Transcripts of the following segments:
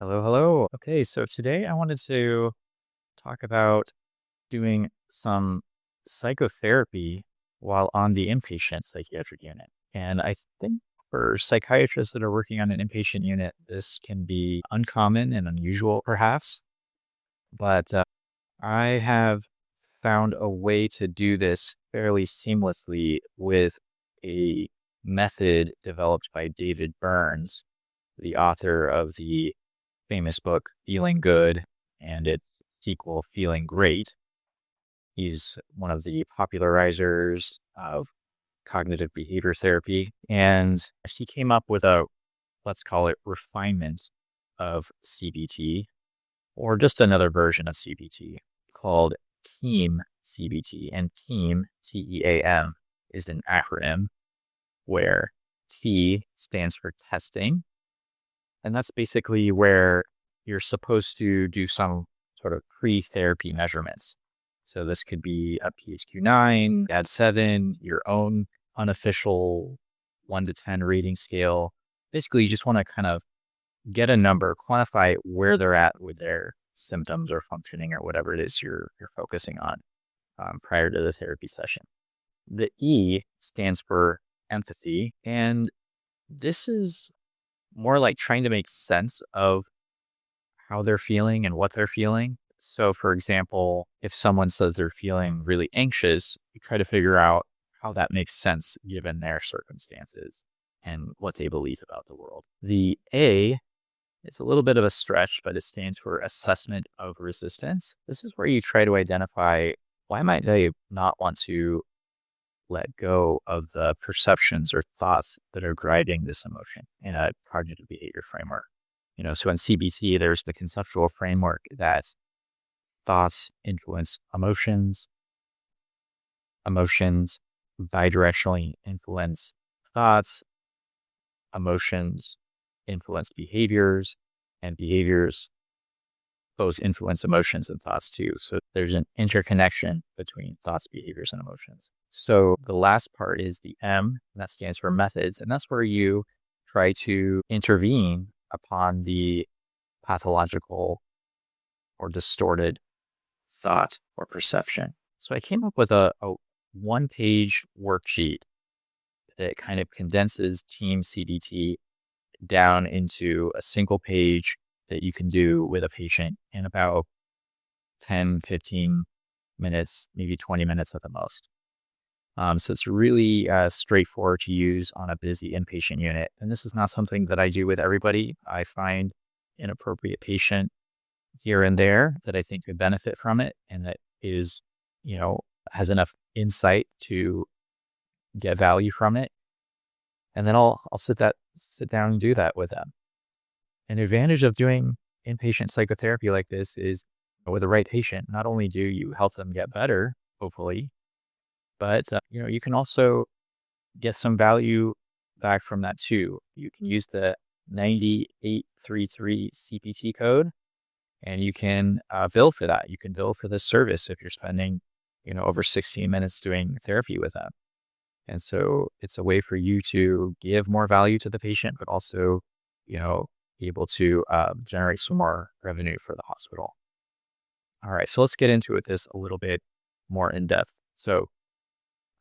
Hello, hello. Okay, so today I wanted to talk about doing some psychotherapy while on the inpatient psychiatric unit. And I think for psychiatrists that are working on an inpatient unit, this can be uncommon and unusual, perhaps. But I have found a way to do this fairly seamlessly with a method developed by David Burns, the author of the famous book, Feeling Good, and its sequel, Feeling Great. He's one of the popularizers of cognitive behavior therapy. And he came up with a, let's call it, refinement of CBT, or just another version of CBT called Team CBT. And Team, TEAM, is an acronym where T stands for testing. And that's basically where you're supposed to do some sort of pre-therapy measurements. So this could be a PHQ-9, GAD-7, your own unofficial 1 to 10 rating scale. Basically, you just want to kind of get a number, quantify where they're at with their symptoms or functioning or whatever it is you're focusing on prior to the therapy session. The E stands for empathy, and this is more like trying to make sense of how they're feeling and what they're feeling. So, for example, if someone says they're feeling really anxious, you try to figure out how that makes sense given their circumstances and what they believe about the world. The A is a little bit of a stretch, but it stands for assessment of resistance. This is where you try to identify why might they not want to let go of the perceptions or thoughts that are driving this emotion in a cognitive behavior framework. So in CBT, there's the conceptual framework that thoughts influence emotions, emotions bidirectionally influence thoughts, emotions influence behaviors, and behaviors both influence emotions and thoughts too. So there's an interconnection between thoughts, behaviors, and emotions. So the last part is the M, and that stands for methods. And that's where you try to intervene upon the pathological or distorted thought or perception. So I came up with a one-page worksheet that kind of condenses Team CBT down into a single page that you can do with a patient in about 10, 15 minutes, maybe 20 minutes at the most. So it's really straightforward to use on a busy inpatient unit. And this is not something that I do with everybody. I find an appropriate patient here and there that I think could benefit from it and that is, has enough insight to get value from it. And then I'll sit down and do that with them. An advantage of doing inpatient psychotherapy like this is with the right patient, not only do you help them get better, hopefully, but you can also get some value back from that too. You can use the 9833 CPT code and you can bill for that. You can bill for this service if you're spending, over 16 minutes doing therapy with them. And so it's a way for you to give more value to the patient, but also, be able to generate some more revenue for the hospital. All right, so let's get into this a little bit more in depth. So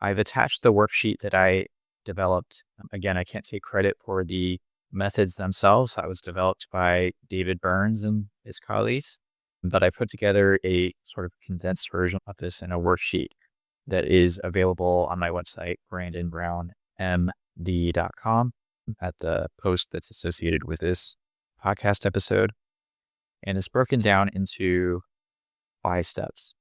I've attached the worksheet that I developed. Again, I can't take credit for the methods themselves. That was developed by David Burns and his colleagues, but I put together a sort of condensed version of this in a worksheet that is available on my website, brandonbrownmd.com, at the post that's associated with this podcast episode. And it's broken down into 5 steps.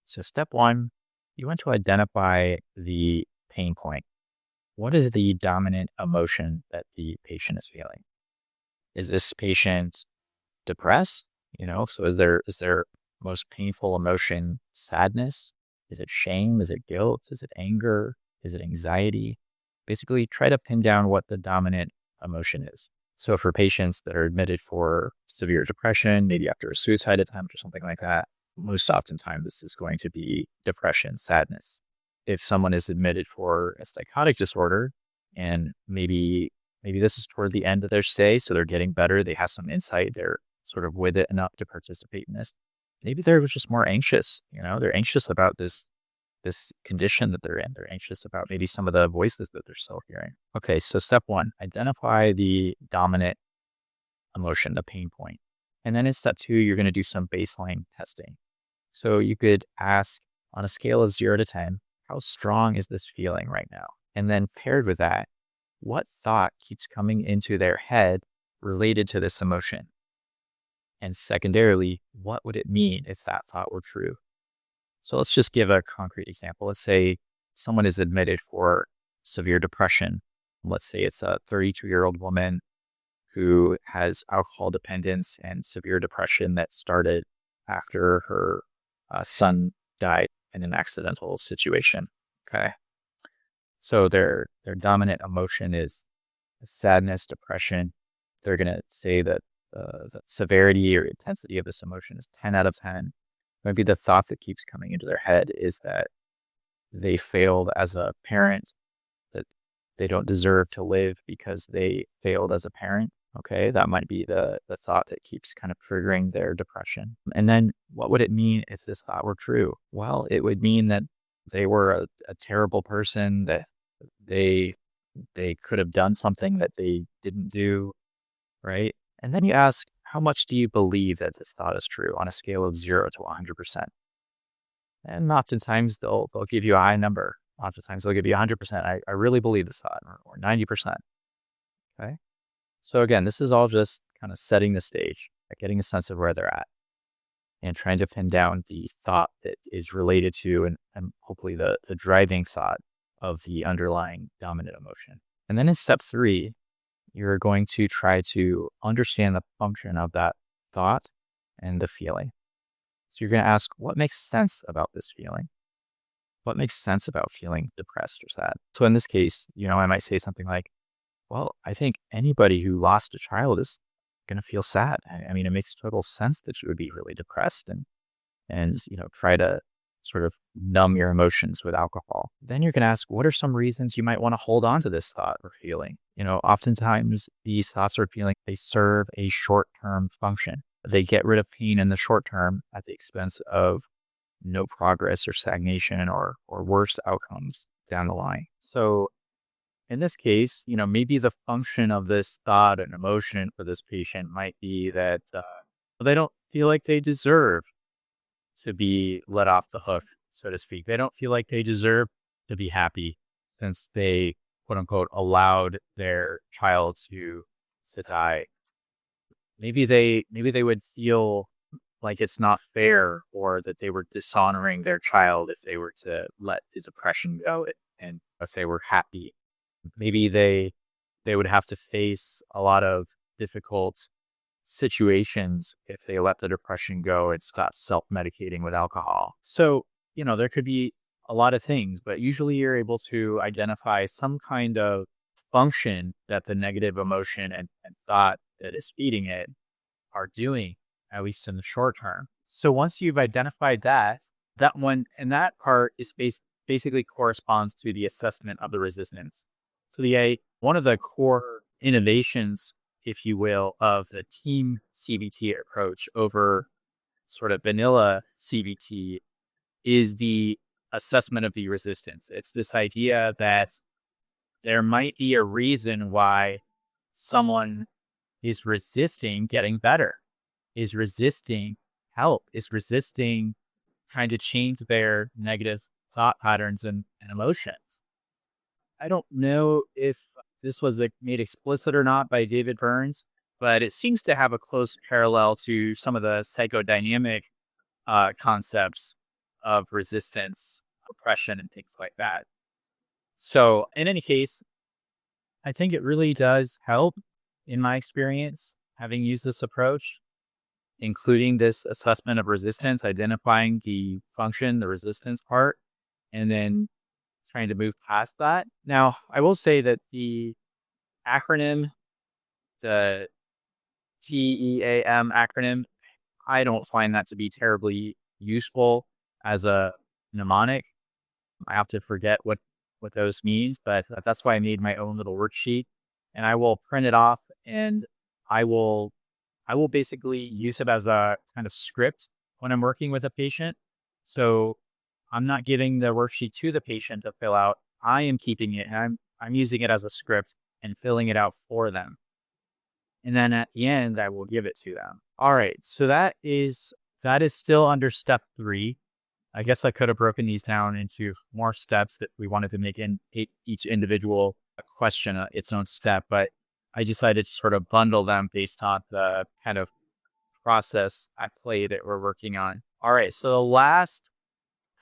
So step 1, you want to identify the pain point. What is the dominant emotion that the patient is feeling? Is this patient depressed? So is their most painful emotion sadness? Is it shame? Is it guilt? Is it anger? Is it anxiety? Basically, try to pin down what the dominant emotion is. So for patients that are admitted for severe depression, maybe after a suicide attempt or something like that, most oftentimes this is going to be depression, sadness. If someone is admitted for a psychotic disorder and maybe this is toward the end of their stay, so they're getting better, they have some insight, they're sort of with it enough to participate in this. Maybe they're just more anxious, they're anxious about this condition that they're in. They're anxious about maybe some of the voices that they're still hearing. Okay, so step one, identify the dominant emotion, the pain point. And then in step two, you're going to do some baseline testing. So you could ask on a scale of 0 to 10, how strong is this feeling right now? And then paired with that, what thought keeps coming into their head related to this emotion? And secondarily, what would it mean if that thought were true? So let's just give a concrete example. Let's say someone is admitted for severe depression. Let's say it's a 32-year-old woman who has alcohol dependence and severe depression that started after her son died in an accidental situation. Okay. So their dominant emotion is sadness, depression. They're going to say that the severity or intensity of this emotion is 10 out of 10. Maybe the thought that keeps coming into their head is that they failed as a parent, that they don't deserve to live because they failed as a parent. Okay, that might be the thought that keeps kind of triggering their depression. And then what would it mean if this thought were true? Well, it would mean that they were a terrible person, that they could have done something that they didn't do, right? And then you ask, how much do you believe that this thought is true on a scale of 0 to 100%? And oftentimes they'll give you a high number. Oftentimes they'll give you 100%. I really believe this thought, or 90%. Okay. So again, this is all just kind of setting the stage, getting a sense of where they're at and trying to pin down the thought that is related to and hopefully the driving thought of the underlying dominant emotion. And then in step three, you're going to try to understand the function of that thought and the feeling. So you're going to ask, what makes sense about this feeling? What makes sense about feeling depressed or sad? So in this case, I might say something like, well, I think anybody who lost a child is going to feel sad. I mean, it makes total sense that you would be really depressed and try to sort of numb your emotions with alcohol. Then you're going to ask, what are some reasons you might want to hold on to this thought or feeling? Oftentimes these thoughts or feelings, they serve a short-term function. They get rid of pain in the short term at the expense of no progress or stagnation or worse outcomes down the line. So in this case, maybe the function of this thought and emotion for this patient might be that they don't feel like they deserve to be let off the hook, so to speak. They don't feel like they deserve to be happy since they, quote unquote, allowed their child to die. Maybe they would feel like it's not fair or that they were dishonoring their child if they were to let the depression go and if they were happy. Maybe they would have to face a lot of difficult situations if they let the depression go and stop self-medicating with alcohol. So, there could be a lot of things, but usually you're able to identify some kind of function that the negative emotion and thought that is feeding it are doing, at least in the short term. So once you've identified that one, and that part is basically corresponds to the assessment of the resistance. So one of the core innovations, if you will, of the team CBT approach over sort of vanilla CBT is the assessment of the resistance. It's this idea that there might be a reason why someone is resisting getting better, is resisting help, is resisting trying to change their negative thought patterns and emotions. I don't know if this was made explicit or not by David Burns, but it seems to have a close parallel to some of the psychodynamic concepts of resistance, oppression, and things like that. So in any case, I think it really does help in my experience, having used this approach, including this assessment of resistance, identifying the function, the resistance part, and then trying to move past that. Now, I will say that the acronym, the TEAM acronym, I don't find that to be terribly useful as a mnemonic. I have to forget what those means, but that's why I made my own little worksheet, and I will print it off and I will I will basically use it as a kind of script when I'm working with a patient. So I'm not giving the worksheet to the patient to fill out. I am keeping it and I'm using it as a script and filling it out for them. And then at the end, I will give it to them. All right. So that is still under step 3. I guess I could have broken these down into more steps that we wanted to make in each individual question its own step, but I decided to sort of bundle them based on the kind of process at play that we're working on. All right. So the last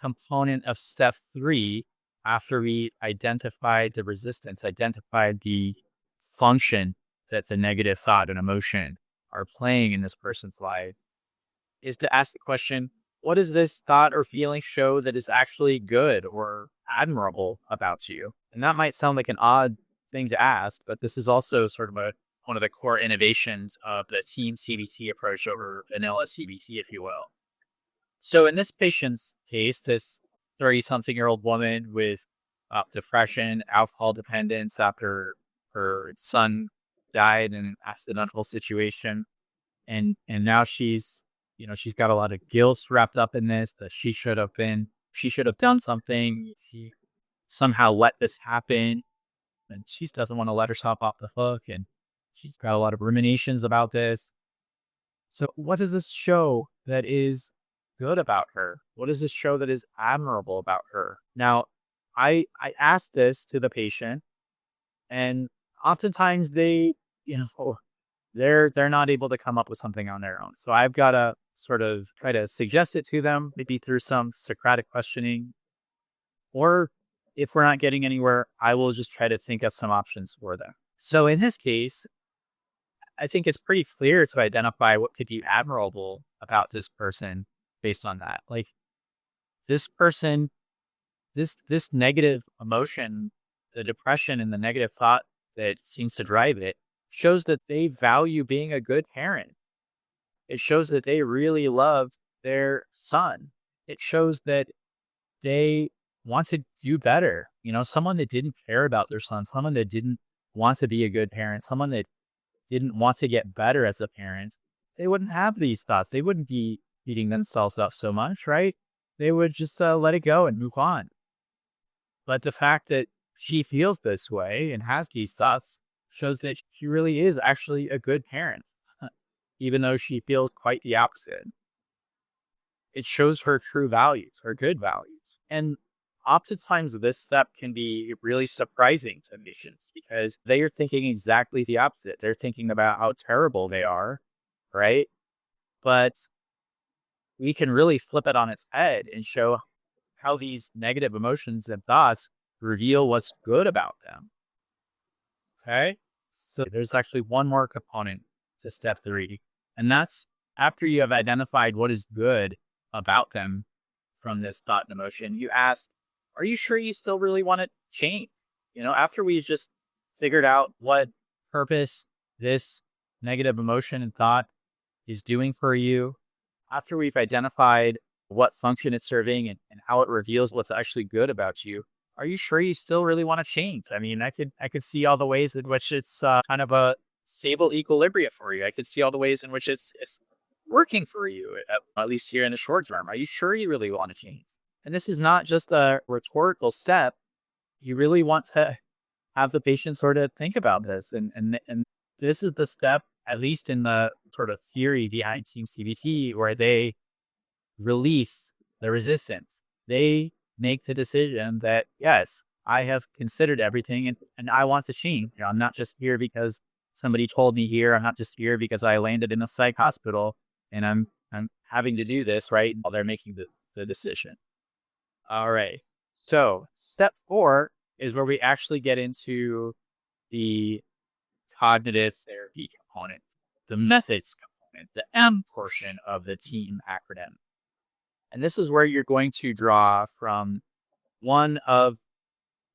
component of step 3, after we identified the resistance, identified the function that the negative thought and emotion are playing in this person's life, is to ask the question, what does this thought or feeling show that is actually good or admirable about you? And that might sound like an odd thing to ask, but this is also sort of one of the core innovations of the team CBT approach over vanilla CBT, if you will. So in this patient's case, this 30-something-year-old woman with depression, alcohol dependence after her son died in an accidental situation, and now she's got a lot of guilt wrapped up in this, that she should have done something. She somehow let this happen, and she doesn't want to let herself off the hook, and she's got a lot of ruminations about this. So what does this show that is good about her? What does this show that is admirable about her? Now, I asked this to the patient, and oftentimes they, you know, they're not able to come up with something on their own. So I've got to sort of try to suggest it to them, maybe through some Socratic questioning, or if we're not getting anywhere, I will just try to think of some options for them. So in this case, I think it's pretty clear to identify what could be admirable about this person based on that. Like this person, this negative emotion, the depression and the negative thought that seems to drive it shows that they value being a good parent. It shows that they really love their son. It shows that they want to do better. Someone that didn't care about their son, someone that didn't want to be a good parent, someone that didn't want to get better as a parent, they wouldn't have these thoughts. They wouldn't be beating themselves up so much, right? They would just let it go and move on. But the fact that she feels this way and has these thoughts shows that she really is actually a good parent, even though she feels quite the opposite. It shows her true values, her good values. And oftentimes this step can be really surprising to patients because they are thinking exactly the opposite. They're thinking about how terrible they are, right? But we can really flip it on its head and show how these negative emotions and thoughts reveal what's good about them. Okay. So there's actually one more component to step 3, and that's after you have identified what is good about them from this thought and emotion, you ask, are you sure you still really want to change? After we just figured out what purpose this negative emotion and thought is doing for you, after we've identified what function it's serving and how it reveals what's actually good about you, are you sure you still really want to change? I mean, I could see all the ways in which it's kind of a stable equilibrium for you. I could see all the ways in which it's working for you, at least here in the short term. Are you sure you really want to change? And this is not just a rhetorical step. You really want to have the patient sort of think about this. And this is the step, at least in the sort of theory behind Team CBT, where they release the resistance. They make the decision that, yes, I have considered everything and I want to change. I'm not just here because somebody told me here. I'm not just here because I landed in a psych hospital and I'm having to do this, right? While they're making the decision. All right. So step 4 is where we actually get into the cognitive therapy component, the methods component, the M portion of the team acronym. And this is where you're going to draw from one of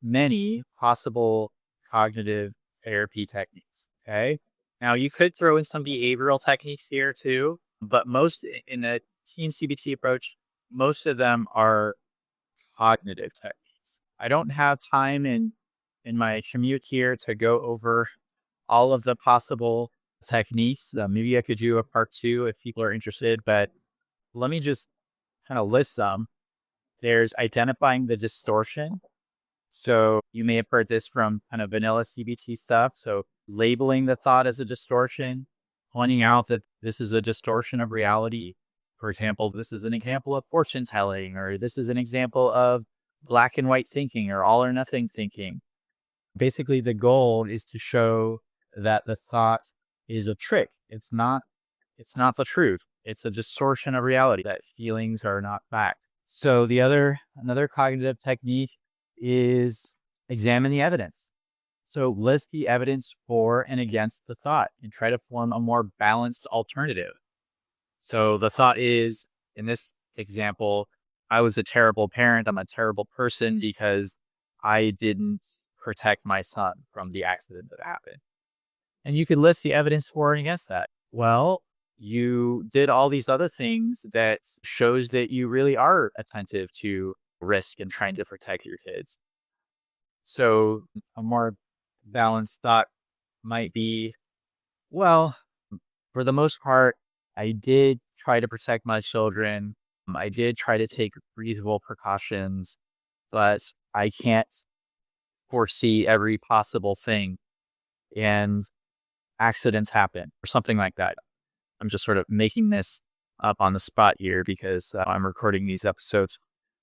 many possible cognitive therapy techniques. Okay. Now you could throw in some behavioral techniques here too, but most in the team CBT approach, most of them are cognitive techniques. I don't have time in my commute here to go over all of the possible techniques. Maybe I could do a part two if people are interested, but let me just kind of list some. There's identifying the distortion. So you may have heard this from kind of vanilla CBT stuff. So labeling the thought as a distortion, pointing out that this is a distortion of reality. For example, this is an example of fortune telling, or this is an example of black and white thinking or all or nothing thinking. Basically, the goal is to show that the thought is a trick. It's not the truth. It's a distortion of reality, that feelings are not fact. So another cognitive technique is examine the evidence. So list the evidence for and against the thought and try to form a more balanced alternative. So the thought is, in this example, I was a terrible parent. I'm a terrible person because I didn't protect my son from the accident that happened. And you could list the evidence for and against that. Well, you did all these other things that shows that you really are attentive to risk and trying to protect your kids. So a more balanced thought might be, well, for the most part, I did try to protect my children. I did try to take reasonable precautions, but I can't foresee every possible thing. And accidents happen or something like that. I'm just sort of making this up on the spot here because I'm recording these episodes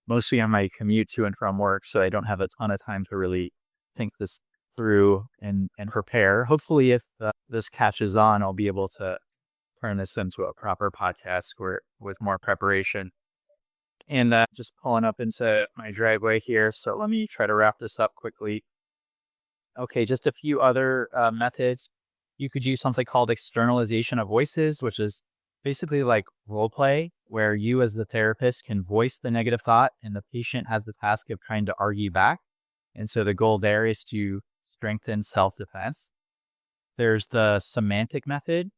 mostly on my commute to and from work. So I don't have a ton of time to really think this through and prepare. Hopefully, if this catches on, I'll be able to turn this into a proper podcast with more preparation. And just pulling up into my driveway here. So let me try to wrap this up quickly. Okay, just a few other methods. You could use something called externalization of voices, which is basically like role play, where you as the therapist can voice the negative thought and the patient has the task of trying to argue back. And so the goal there is to strengthen self-defense. There's the semantic method,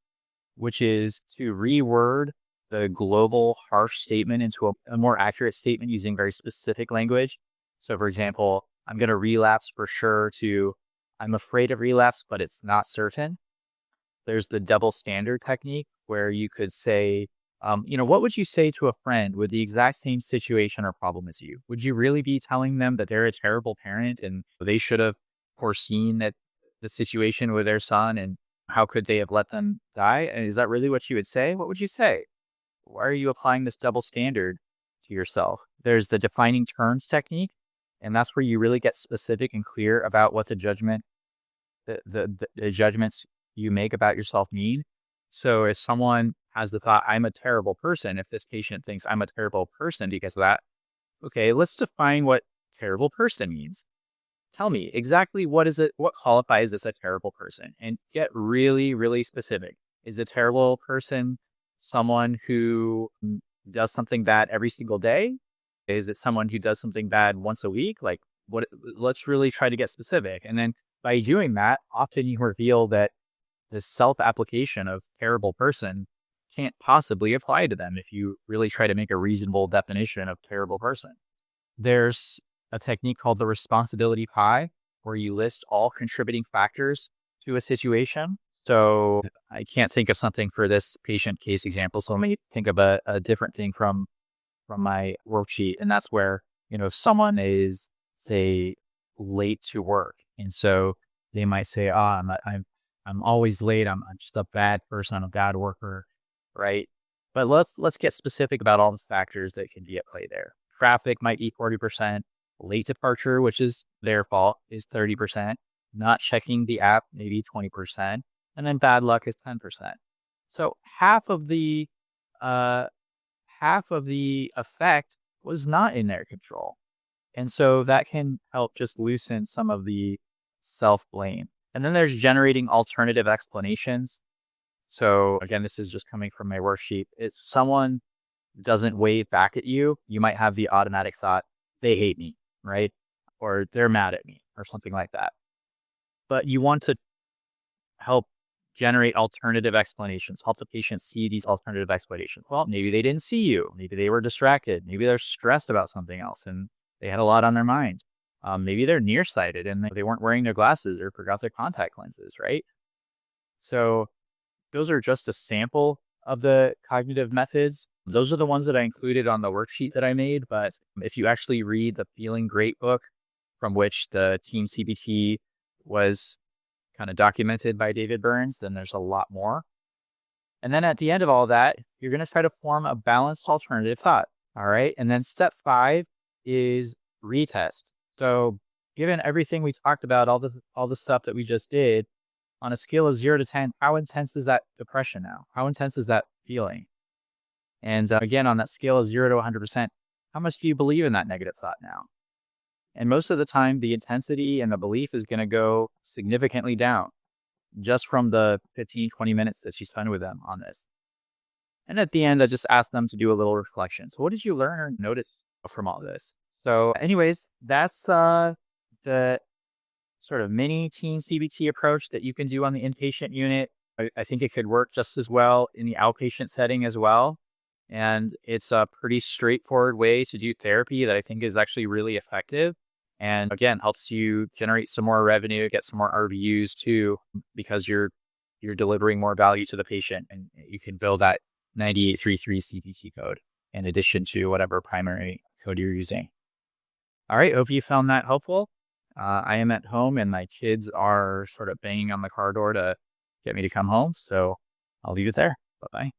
which is to reword the global harsh statement into a more accurate statement using very specific language. So for example, I'm going to relapse for sure to I'm afraid of relapse, but it's not certain. There's the double standard technique where you could say, what would you say to a friend with the exact same situation or problem as you? Would you really be telling them that they're a terrible parent and they should have foreseen that the situation with their son and how could they have let them die? And is that really what you would say? What would you say? Why are you applying this double standard to yourself? There's the defining terms technique, and that's where you really get specific and clear about what the judgments you make about yourself mean. So if someone has the thought, I'm a terrible person, if this patient thinks I'm a terrible person because of that, okay, let's define what terrible person means. Tell me exactly what qualifies as a terrible person and get really, really specific. Is a terrible person someone who does something bad every single day? Is it someone who does something bad once a week? Like let's really try to get specific. And then by doing that, often you reveal that the self-application of terrible person can't possibly apply to them if you really try to make a reasonable definition of terrible person. There's a technique called the responsibility pie, where you list all contributing factors to a situation. So I can't think of something for this patient case example. So let me think of a different thing from my worksheet. And that's where, someone is, say, late to work. And so they might say, I'm always late. I'm just a bad person. I'm a bad worker. Right. But let's get specific about all the factors that can be at play there. Traffic might be 40%. Late departure, which is their fault, is 30%. Not checking the app, maybe 20%. And then bad luck is 10%. So half of the effect was not in their control. And so that can help just loosen some of the self-blame. And then there's generating alternative explanations. So again, this is just coming from my worksheet. If someone doesn't wave back at you, you might have the automatic thought, they hate me, right? Or they're mad at me or something like that. But you want to help generate alternative explanations, help the patient see these alternative explanations. Well, maybe they didn't see you. Maybe they were distracted. Maybe they're stressed about something else and they had a lot on their mind. Maybe they're nearsighted and they weren't wearing their glasses or forgot their contact lenses, right? So those are just a sample of the cognitive methods. Those are the ones that I included on the worksheet that I made. But if you actually read the Feeling Great book, from which the Team CBT was kind of documented by David Burns, then there's a lot more. And then at the end of all that, you're going to try to form a balanced alternative thought. All right. And then step 5 is retest. So given everything we talked about, all the stuff that we just did, on a scale of 0 to 10, how intense is that depression now? How intense is that feeling? And again, on that scale of 0 to 100%, how much do you believe in that negative thought now? And most of the time, the intensity and the belief is going to go significantly down just from the 15, 20 minutes that you spend with them on this. And at the end, I just asked them to do a little reflection. So what did you learn or notice from all this? So anyways, that's the sort of mini teen CBT approach that you can do on the inpatient unit. I think it could work just as well in the outpatient setting as well. And it's a pretty straightforward way to do therapy that I think is actually really effective. And again, helps you generate some more revenue, get some more RVUs too, because you're delivering more value to the patient, and you can build that 9833 CPT code in addition to whatever primary code you're using. All right, hope you found that helpful. I am at home and my kids are sort of banging on the car door to get me to come home. So I'll leave it there. Bye-bye.